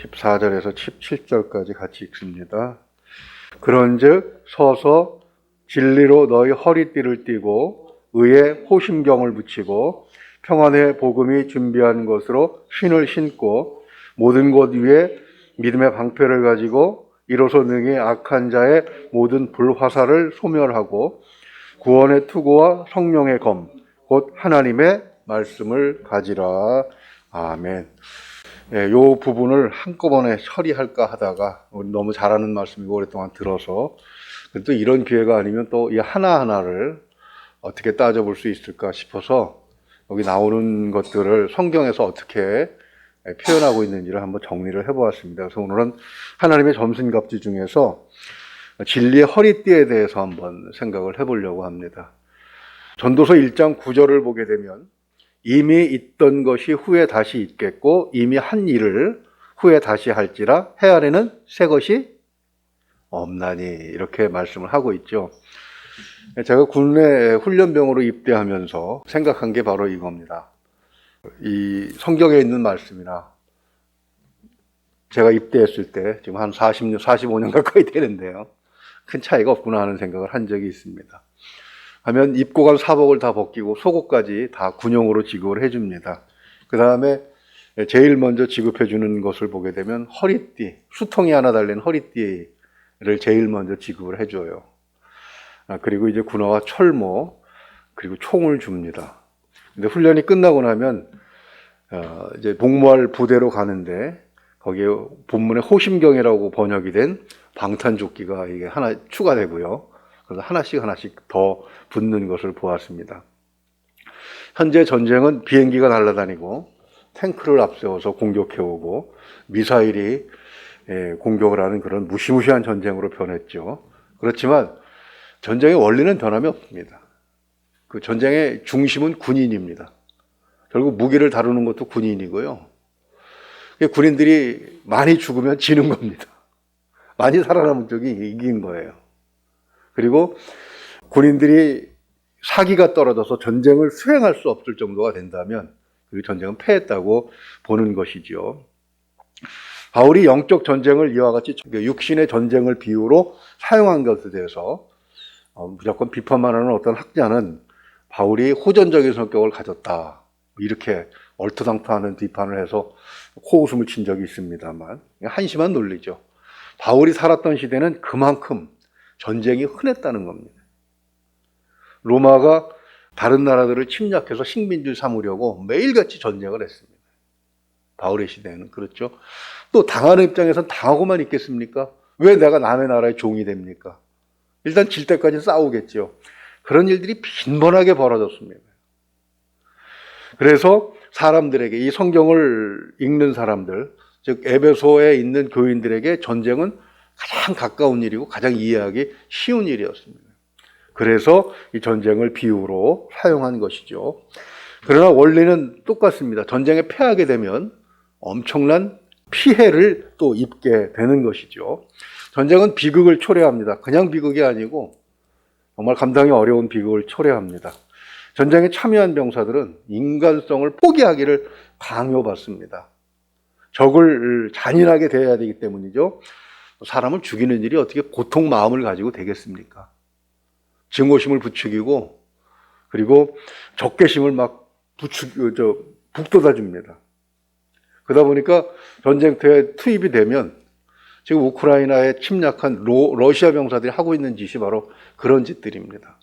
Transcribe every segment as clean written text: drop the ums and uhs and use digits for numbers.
14절에서 17절까지 같이 읽습니다. 그런즉 서서 진리로 너희 허리띠를 띠고 의에 호심경을 붙이고 평안의 복음이 준비한 것으로 신을 신고 모든 것 위에 믿음의 방패를 가지고 이로써 능히 악한 자의 모든 불화살을 소멸하고 구원의 투구와 성령의 검 곧 하나님의 말씀을 가지라. 아멘. 이 부분을 한꺼번에 처리할까 하다가 너무 잘하는 말씀이고 오랫동안 들어서 또 이런 기회가 아니면 또 이 하나하나를 어떻게 따져볼 수 있을까 싶어서 여기 나오는 것들을 성경에서 어떻게 표현하고 있는지를 한번 정리를 해보았습니다. 그래서 오늘은 하나님의 점순갑주 중에서 진리의 허리띠에 대해서 한번 생각을 해보려고 합니다. 전도서 1장 9절을 보게 되면 이미 있던 것이 후에 다시 있겠고 이미 한 일을 후에 다시 할지라 해 아래는 새 것이 없나니 이렇게 말씀을 하고 있죠. 제가 국내 훈련병으로 입대하면서 생각한 게 바로 이겁니다. 이 성경에 있는 말씀이나 제가 입대했을 때 지금 한 45년 가까이 되는데요. 큰 차이가 없구나 하는 생각을 한 적이 있습니다. 하면 입고 간 사복을 다 벗기고 속옷까지 다 군용으로 지급을 해줍니다. 그 다음에 제일 먼저 지급해 주는 것을 보게 되면 허리띠, 수통이 하나 달린 허리띠를 제일 먼저 지급을 해줘요. 그리고 이제 군화와 철모, 그리고 총을 줍니다. 근데 훈련이 끝나고 나면 이제 복무할 부대로 가는데 거기에 본문에 호심경이라고 번역이 된 방탄조끼가 이게 하나 추가되고요. 그래서 하나씩 더 붙는 것을 보았습니다. 현재 전쟁은 비행기가 날아다니고 탱크를 앞세워서 공격해오고 미사일이 공격을 하는 그런 무시무시한 전쟁으로 변했죠. 그렇지만 전쟁의 원리는 변함이 없습니다. 그 전쟁의 중심은 군인입니다. 결국 무기를 다루는 것도 군인이고요. 군인들이 많이 죽으면 지는 겁니다. 많이 살아남은 쪽이 이긴 거예요. 그리고 군인들이 사기가 떨어져서 전쟁을 수행할 수 없을 정도가 된다면 그 전쟁은 패했다고 보는 것이죠. 바울이 영적 전쟁을 이와 같이 육신의 전쟁을 비유로 사용한 것에 대해서 무조건 비판만 하는 어떤 학자는 바울이 호전적인 성격을 가졌다 이렇게 얼토당토하는 비판을 해서 코웃음을 친 적이 있습니다만 한심한 논리죠. 바울이 살았던 시대는 그만큼 전쟁이 흔했다는 겁니다. 로마가 다른 나라들을 침략해서 식민지 삼으려고 매일같이 전쟁을 했습니다. 바울의 시대에는 그렇죠. 또 당하는 입장에서는 당하고만 있겠습니까? 왜 내가 남의 나라의 종이 됩니까? 일단 질 때까지 싸우겠죠. 그런 일들이 빈번하게 벌어졌습니다. 그래서 사람들에게 이 성경을 읽는 사람들, 즉 에베소에 있는 교인들에게 전쟁은 가장 가까운 일이고 가장 이해하기 쉬운 일이었습니다. 그래서 이 전쟁을 비유로 사용한 것이죠. 그러나 원리는 똑같습니다. 전쟁에 패하게 되면 엄청난 피해를 또 입게 되는 것이죠. 전쟁은 비극을 초래합니다. 그냥 비극이 아니고 정말 감당이 어려운 비극을 초래합니다. 전쟁에 참여한 병사들은 인간성을 포기하기를 강요받습니다. 적을 잔인하게 대해야 되기 때문이죠. 사람을 죽이는 일이 어떻게 고통 마음을 가지고 되겠습니까? 증오심을 부추기고 그리고 적개심을 막 북돋아 줍니다. 그러다 보니까 전쟁터에 투입이 되면 지금 우크라이나에 침략한 러시아 병사들이 하고 있는 짓이 바로 그런 짓들입니다.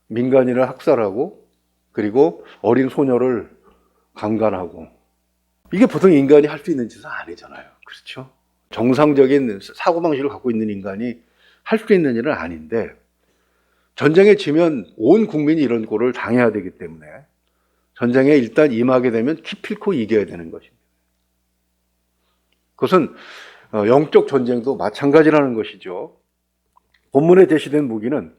민간인을 학살하고 그리고 어린 소녀를 강간하고 이게 보통 인간이 할 수 있는 짓은 아니잖아요. 그렇죠? 정상적인 사고방식을 갖고 있는 인간이 할 수 있는 일은 아닌데 전쟁에 지면 온 국민이 이런 꼴을 당해야 되기 때문에 전쟁에 일단 임하게 되면 기필코 이겨야 되는 것입니다. 그것은 영적 전쟁도 마찬가지라는 것이죠. 본문에 제시된 무기는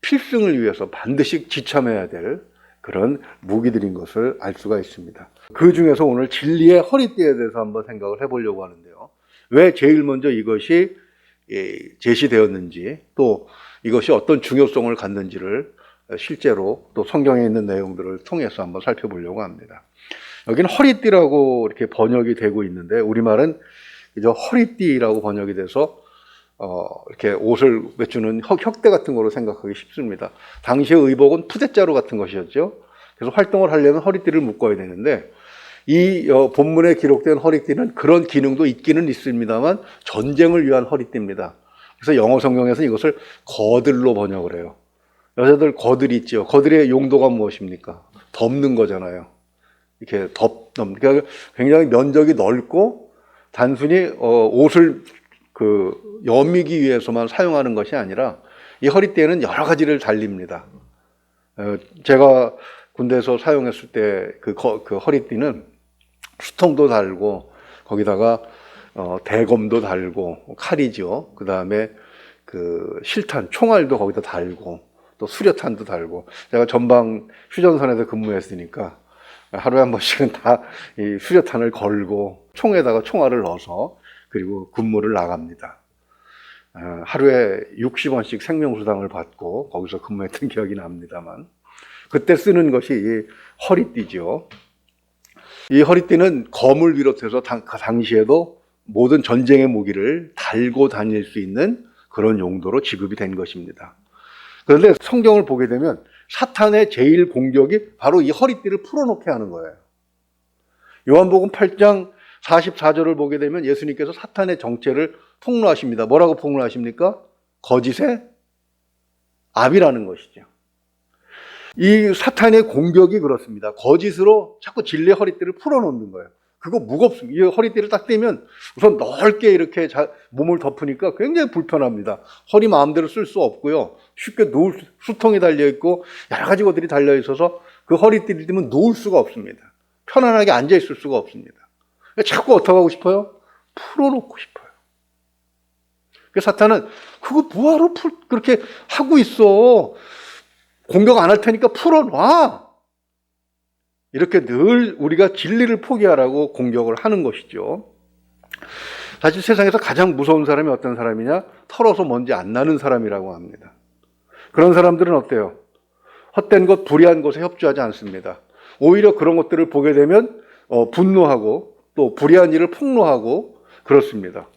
필승을 위해서 반드시 지참해야 될 그런 무기들인 것을 알 수가 있습니다. 그 중에서 오늘 진리의 허리띠에 대해서 한번 생각을 해보려고 하는데요. 왜 제일 먼저 이것이 제시되었는지 또 이것이 어떤 중요성을 갖는지를 실제로 또 성경에 있는 내용들을 통해서 한번 살펴보려고 합니다. 여기는 허리띠라고 이렇게 번역이 되고 있는데 우리말은 그저 허리띠라고 번역이 돼서 이렇게 옷을 매주는 혁대 같은 거로 생각하기 쉽습니다. 당시의 의복은 푸대자루 같은 것이었죠. 그래서 활동을 하려면 허리띠를 묶어야 되는데 이 본문에 기록된 허리띠는 그런 기능도 있기는 있습니다만 전쟁을 위한 허리띠입니다. 그래서 영어 성경에서는 이것을 거들로 번역을 해요. 여자들 거들 있죠. 거들의 용도가 무엇입니까? 덮는 거잖아요. 이렇게 그러니까 굉장히 면적이 넓고 단순히 옷을 여미기 위해서만 사용하는 것이 아니라 이 허리띠에는 여러 가지를 달립니다. 제가 군대에서 사용했을 때 그 허리띠는 수통도 달고 거기다가 대검도 달고 칼이죠. 그 다음에 그 실탄, 총알도 거기다 달고 또 수류탄도 달고 제가 전방 휴전선에서 근무했으니까 하루에 한 번씩은 다 이 수류탄을 걸고 총에다가 총알을 넣어서 그리고 근무를 나갑니다. 하루에 60원씩 생명수당을 받고 거기서 근무했던 기억이 납니다만 그때 쓰는 것이 이 허리띠죠. 이 허리띠는 검을 비롯해서 당시에도 모든 전쟁의 무기를 달고 다닐 수 있는 그런 용도로 지급이 된 것입니다. 그런데 성경을 보게 되면 사탄의 제일 공격이 바로 이 허리띠를 풀어놓게 하는 거예요. 요한복음 8장 44절을 보게 되면 예수님께서 사탄의 정체를 폭로하십니다. 뭐라고 폭로하십니까? 거짓의 압이라는 것이죠. 이 사탄의 공격이 그렇습니다. 거짓으로 자꾸 진리의 허리띠를 풀어놓는 거예요. 그거 무겁습니다. 이 허리띠를 딱 떼면 우선 넓게 이렇게 몸을 덮으니까 굉장히 불편합니다. 허리 마음대로 쓸 수 없고요. 쉽게 수통이 달려있고 여러 가지 것들이 달려있어서 그 허리띠를 떼면 놓을 수가 없습니다. 편안하게 앉아있을 수가 없습니다. 자꾸 어떻게 하고 싶어요? 풀어놓고 싶어요. 사탄은 그거 뭐하러 그렇게 하고 있어. 공격 안 할 테니까 풀어놔. 이렇게 늘 우리가 진리를 포기하라고 공격을 하는 것이죠. 사실 세상에서 가장 무서운 사람이 어떤 사람이냐? 털어서 먼지 안 나는 사람이라고 합니다. 그런 사람들은 어때요? 헛된 것, 불의한 것에 협조하지 않습니다. 오히려 그런 것들을 보게 되면 분노하고 또 불의한 일을 폭로하고 그렇습니다.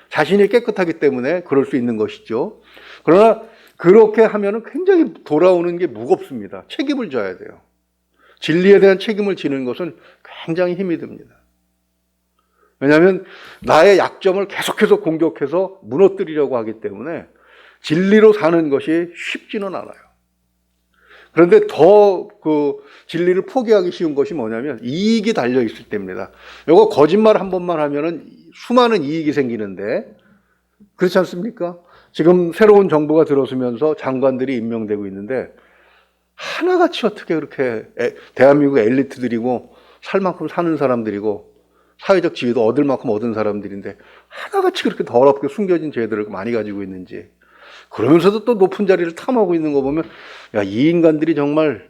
자신이 깨끗하기 때문에 그럴 수 있는 것이죠. 그러나 그렇게 하면은 굉장히 돌아오는 게 무겁습니다. 책임을 져야 돼요. 진리에 대한 책임을 지는 것은 굉장히 힘이 듭니다. 왜냐하면 나의 약점을 계속해서 공격해서 무너뜨리려고 하기 때문에 진리로 사는 것이 쉽지는 않아요. 그런데 더 진리를 포기하기 쉬운 것이 뭐냐면 이익이 달려 있을 때입니다. 이거 거짓말 한 번만 하면은 수많은 이익이 생기는데 그렇지 않습니까? 지금 새로운 정부가 들어서면서 장관들이 임명되고 있는데 하나같이 어떻게 그렇게 대한민국 엘리트들이고 살 만큼 사는 사람들이고 사회적 지위도 얻을 만큼 얻은 사람들인데 하나같이 그렇게 더럽게 숨겨진 죄들을 많이 가지고 있는지 그러면서도 또 높은 자리를 탐하고 있는 거 보면 야, 이 인간들이 정말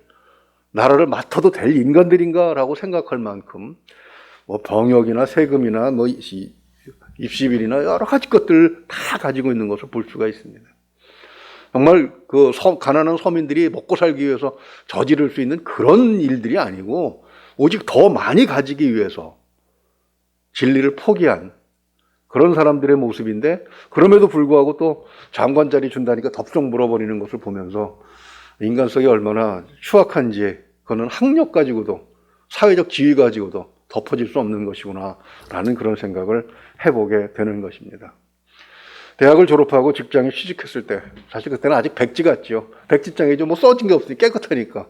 나라를 맡아도 될 인간들인가라고 생각할 만큼 뭐 병역이나 세금이나 뭐 입시비리나 여러 가지 것들을 다 가지고 있는 것을 볼 수가 있습니다. 정말 가난한 서민들이 먹고 살기 위해서 저지를 수 있는 그런 일들이 아니고 오직 더 많이 가지기 위해서 진리를 포기한 그런 사람들의 모습인데 그럼에도 불구하고 또 장관 자리 준다니까 덥석 물어버리는 것을 보면서 인간성이 얼마나 추악한지 그거는 학력 가지고도 사회적 지위 가지고도 덮어질 수 없는 것이구나 라는 그런 생각을 해보게 되는 것입니다. 대학을 졸업하고 직장에 취직했을 때 사실 그때는 아직 백지 같죠. 백지장이죠. 뭐 써진 게 없으니 깨끗하니까.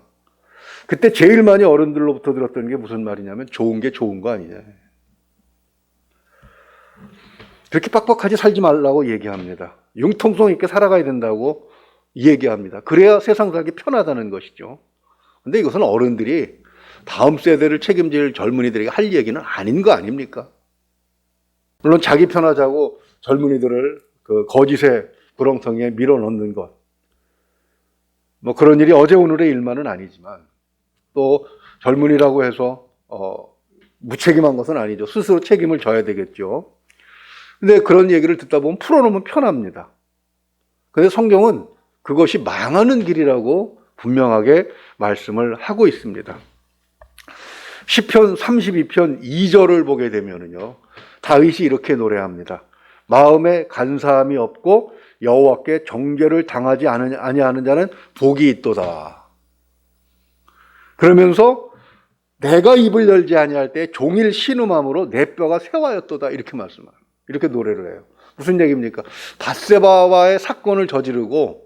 그때 제일 많이 어른들로부터 들었던 게 무슨 말이냐면 좋은 게 좋은 거 아니냐. 그렇게 빡빡하게 살지 말라고 얘기합니다. 융통성 있게 살아가야 된다고 얘기합니다. 그래야 세상 살기 편하다는 것이죠. 근데 이것은 어른들이 다음 세대를 책임질 젊은이들에게 할 얘기는 아닌 거 아닙니까? 물론 자기 편하자고 젊은이들을 그 거짓의 구렁텅이에 밀어넣는 것. 뭐 그런 일이 어제 오늘의 일만은 아니지만 또 젊은이라고 해서 무책임한 것은 아니죠. 스스로 책임을 져야 되겠죠. 근데 그런 얘기를 듣다 보면 풀어놓으면 편합니다. 근데 성경은 그것이 망하는 길이라고 분명하게 말씀을 하고 있습니다. 시편 32편 2절을 보게 되면은요, 다윗이 이렇게 노래합니다. 마음에 간사함이 없고 여호와께 정죄를 당하지 아니하는 자는 복이 있도다. 그러면서 내가 입을 열지 아니할 때 종일 신음함으로 내 뼈가 쇠하였도다, 이렇게 말씀해요. 이렇게 노래를 해요. 무슨 얘기입니까? 밧세바와의 사건을 저지르고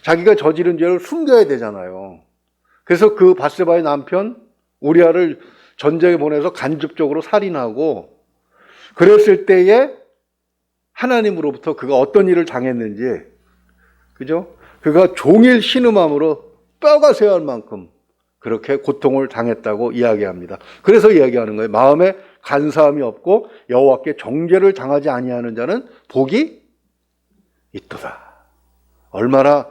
자기가 저지른 죄를 숨겨야 되잖아요. 그래서 그 밧세바의 남편 우리아를 전쟁에 보내서 간접적으로 살인하고, 그랬을 때에 하나님으로부터 그가 어떤 일을 당했는지, 그죠? 그가 종일 신음함으로 뼈가 쇠할 만큼 그렇게 고통을 당했다고 이야기합니다. 그래서 이야기하는 거예요. 마음에 간사함이 없고 여호와께 정죄를 당하지 아니하는 자는 복이 있도다. 얼마나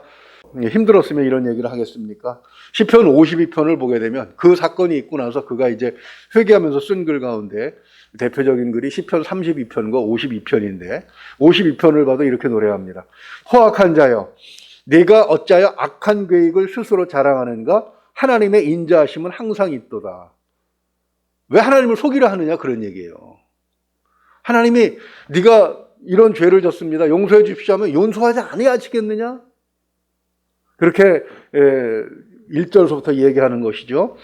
힘들었으면 이런 얘기를 하겠습니까? 시편 52편을 보게 되면 그 사건이 있고 나서 그가 이제 회개하면서 쓴 글 가운데 대표적인 글이 시편 32편과 52편인데, 52편을 봐도 이렇게 노래합니다. 허악한 자여, 네가 어찌하여 악한 계획을 스스로 자랑하는가? 하나님의 인자하심은 항상 있도다. 왜 하나님을 속이려 하느냐, 그런 얘기예요. 하나님이 네가 이런 죄를 졌습니다, 용서해 주십시오 하면 용서하지 아니하시겠느냐? 그렇게 1절서부터 얘기하는 것이죠.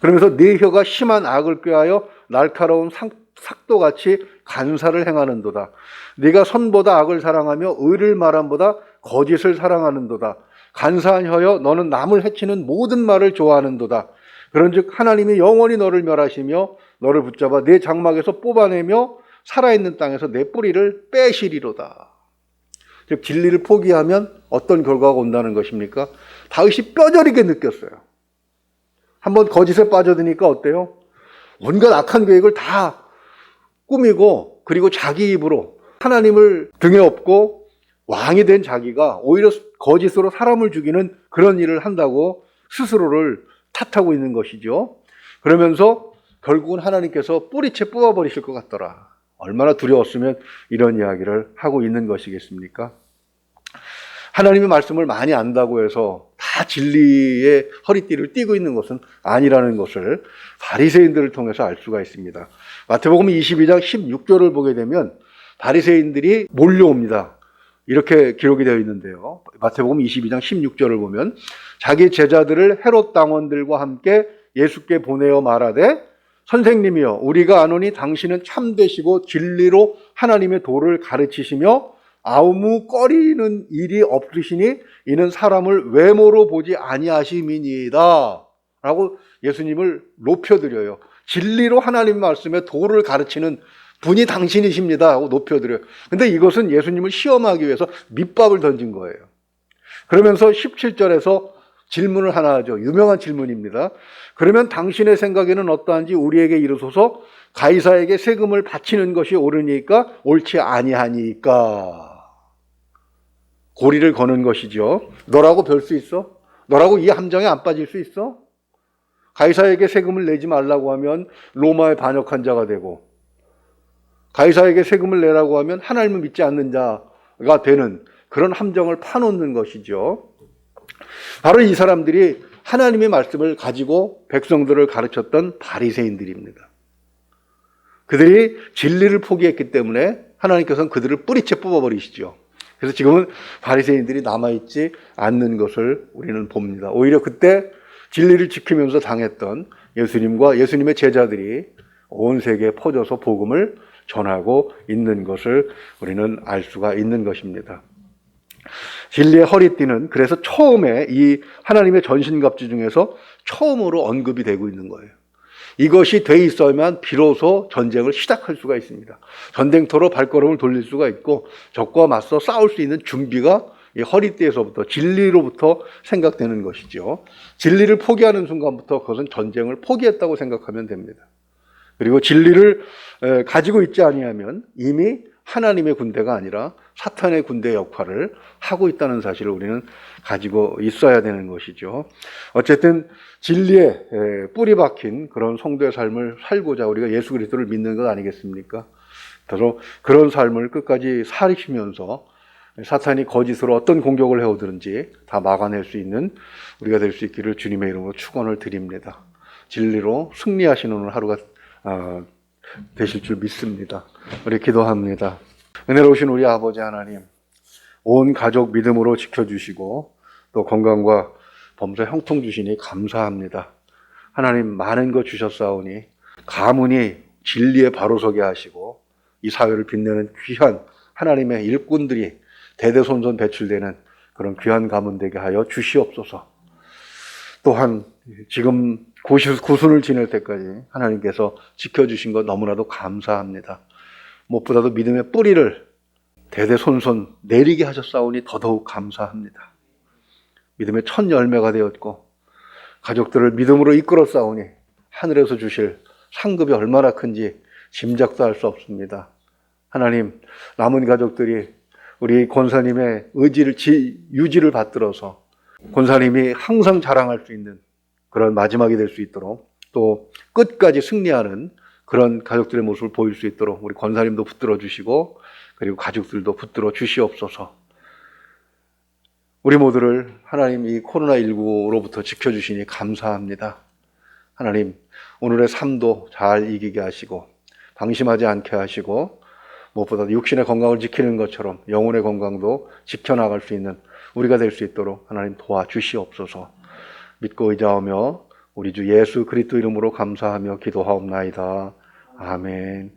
그러면서 네 혀가 심한 악을 꾀하여 날카로운 삭도같이 간사를 행하는도다. 네가 선보다 악을 사랑하며 의를 말함보다 거짓을 사랑하는도다. 간사한 혀여, 너는 남을 해치는 모든 말을 좋아하는도다. 그런즉 하나님이 영원히 너를 멸하시며 너를 붙잡아 내 장막에서 뽑아내며 살아있는 땅에서 내 뿌리를 빼시리로다. 즉 진리를 포기하면 어떤 결과가 온다는 것입니까? 다윗이 뼈저리게 느꼈어요. 한번 거짓에 빠져드니까 어때요? 온갖 악한 계획을 다 꾸미고, 그리고 자기 입으로 하나님을 등에 업고 왕이 된 자기가 오히려 거짓으로 사람을 죽이는 그런 일을 한다고 스스로를 탓하고 있는 것이죠. 그러면서 결국은 하나님께서 뿌리채 뽑아버리실 것 같더라. 얼마나 두려웠으면 이런 이야기를 하고 있는 것이겠습니까? 하나님의 말씀을 많이 안다고 해서 다 진리의 허리띠를 띠고 있는 것은 아니라는 것을 바리새인들을 통해서 알 수가 있습니다. 마태복음 22장 16절을 보게 되면 바리새인들이 몰려옵니다. 이렇게 기록이 되어 있는데요. 마태복음 22장 16절을 보면 자기 제자들을 헤롯 당원들과 함께 예수께 보내어 말하되, 선생님이여, 우리가 아노니 당신은 참되시고 진리로 하나님의 도를 가르치시며 아무 꺼리는 일이 없으시니 이는 사람을 외모로 보지 아니하심이니이다 라고 예수님을 높여드려요. 진리로 하나님 말씀의 도를 가르치는 분이 당신이십니다 하고 높여드려요. 근데 이것은 예수님을 시험하기 위해서 밑밥을 던진 거예요. 그러면서 17절에서 질문을 하나 하죠. 유명한 질문입니다. 그러면 당신의 생각에는 어떠한지 우리에게 이르소서. 가이사에게 세금을 바치는 것이 옳으니까 옳지 아니하니까. 고리를 거는 것이죠. 너라고 별 수 있어? 너라고 이 함정에 안 빠질 수 있어? 가이사에게 세금을 내지 말라고 하면 로마에 반역한 자가 되고, 가이사에게 세금을 내라고 하면 하나님을 믿지 않는 자가 되는 그런 함정을 파놓는 것이죠. 바로 이 사람들이 하나님의 말씀을 가지고 백성들을 가르쳤던 바리새인들입니다. 그들이 진리를 포기했기 때문에 하나님께서는 그들을 뿌리채 뽑아버리시죠. 그래서 지금은 바리새인들이 남아있지 않는 것을 우리는 봅니다. 오히려 그때 진리를 지키면서 당했던 예수님과 예수님의 제자들이 온 세계에 퍼져서 복음을 전하고 있는 것을 우리는 알 수가 있는 것입니다. 진리의 허리띠는 그래서 처음에 이 하나님의 전신갑주 중에서 처음으로 언급이 되고 있는 거예요. 이것이 돼 있어야만 비로소 전쟁을 시작할 수가 있습니다. 전쟁터로 발걸음을 돌릴 수가 있고 적과 맞서 싸울 수 있는 준비가 이 허리띠에서부터, 진리로부터 생각되는 것이죠. 진리를 포기하는 순간부터 그것은 전쟁을 포기했다고 생각하면 됩니다. 그리고 진리를 가지고 있지 아니하면 이미 하나님의 군대가 아니라 사탄의 군대 역할을 하고 있다는 사실을 우리는 가지고 있어야 되는 것이죠. 어쨌든 진리에 뿌리 박힌 그런 성도의 삶을 살고자 우리가 예수 그리스도를 믿는 것 아니겠습니까? 그래서 그런 삶을 끝까지 살리시면서 사탄이 거짓으로 어떤 공격을 해오든지 다 막아낼 수 있는 우리가 될 수 있기를 주님의 이름으로 축원을 드립니다. 진리로 승리하시는 오늘 하루가 되실 줄 믿습니다. 우리 기도합니다. 은혜로우신 우리 아버지 하나님, 온 가족 믿음으로 지켜주시고 또 건강과 범사 형통 주시니 감사합니다. 하나님 많은 것 주셨사오니 가문이 진리에 바로서게 하시고 이 사회를 빛내는 귀한 하나님의 일꾼들이 대대손손 배출되는 그런 귀한 가문 되게 하여 주시옵소서. 또한 지금 구순을 지낼 때까지 하나님께서 지켜주신 것 너무나도 감사합니다. 무엇보다도 믿음의 뿌리를 대대손손 내리게 하셨사오니 더더욱 감사합니다. 믿음의 첫 열매가 되었고 가족들을 믿음으로 이끌어 싸우니 하늘에서 주실 상급이 얼마나 큰지 짐작도 할 수 없습니다. 하나님, 남은 가족들이 우리 권사님의 유지를 받들어서 권사님이 항상 자랑할 수 있는 그런 마지막이 될 수 있도록 또 끝까지 승리하는 그런 가족들의 모습을 보일 수 있도록 우리 권사님도 붙들어 주시고 그리고 가족들도 붙들어 주시옵소서. 우리 모두를 하나님 이 코로나19로부터 지켜주시니 감사합니다. 하나님, 오늘의 삶도 잘 이기게 하시고 방심하지 않게 하시고 무엇보다도 육신의 건강을 지키는 것처럼 영혼의 건강도 지켜나갈 수 있는 우리가 될 수 있도록 하나님 도와주시옵소서. 믿고 의지하며 우리 주 예수 그리스도 이름으로 감사하며 기도하옵나이다. 아멘.